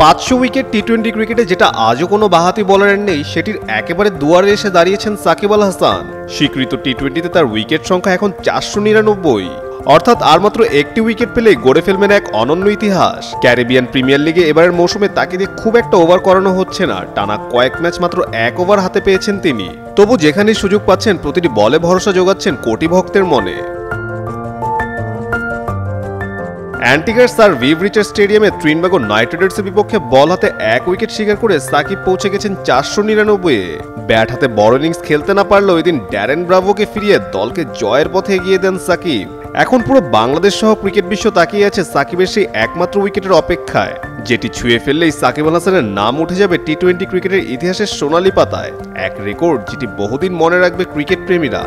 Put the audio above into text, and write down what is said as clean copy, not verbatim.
500 wicket টি-20 ক্রিকেটে যেটা আজও কোনো বাহাতি বোলারের নেই, সেটির একেবারে দুয়ারে এসে দাঁড়িয়েছেন সাকিব আল হাসান। স্বীকৃত টি-20তে তার উইকেট সংখ্যা এখন 499, অর্থাৎ আর মাত্র একটি উইকেট পেলেই গড়ে ফেলবেন এক অনন্য ইতিহাস। ক্যারিবিয়ান প্রিমিয়ার লিগে এবারের মৌসুমে তাকে দিয়ে খুব একটা ওভার করানো হচ্ছে না, টানা কয়েক ম্যাচ মাত্র 1 ওভার হাতে পেয়েছেন তিনি। তবু যেখানেই সুযোগ পাচ্ছেন প্রতিটি বলে ভরসা যোগাচ্ছেন কোটি ভক্তের মনে। অ্যান্টিগার স্যার ভিভ রিচার্ড স্টেডিয়ামে ত্রিনবাগো নাইট রাইডার্সের বিপক্ষে বল হাতে 1 উইকেট শিকার করে সাকিব পৌঁছে গেছেন 499-এ। ব্যাট হাতে বড় ইনিংস খেলতে না পারলেও এদিন ড্যারেন ব্রাভোকে ফিরিয়ে দলকে জয়ের পথে এগিয়ে দেন সাকিব। এখন পুরো বাংলাদেশ সহ ক্রিকেট বিশ্ব তাকিয়ে আছে সাকিবের সেই একমাত্র উইকেটের অপেক্ষায়, যেটি ছুঁয়ে ফেললেই সাকিব আল হাসানের নাম উঠে যাবে টি-20 ক্রিকেটের ইতিহাসের সোনালী পাতায়, এক রেকর্ড যেটি বহুদিন মনে রাখবে ক্রিকেট প্রেমীরা।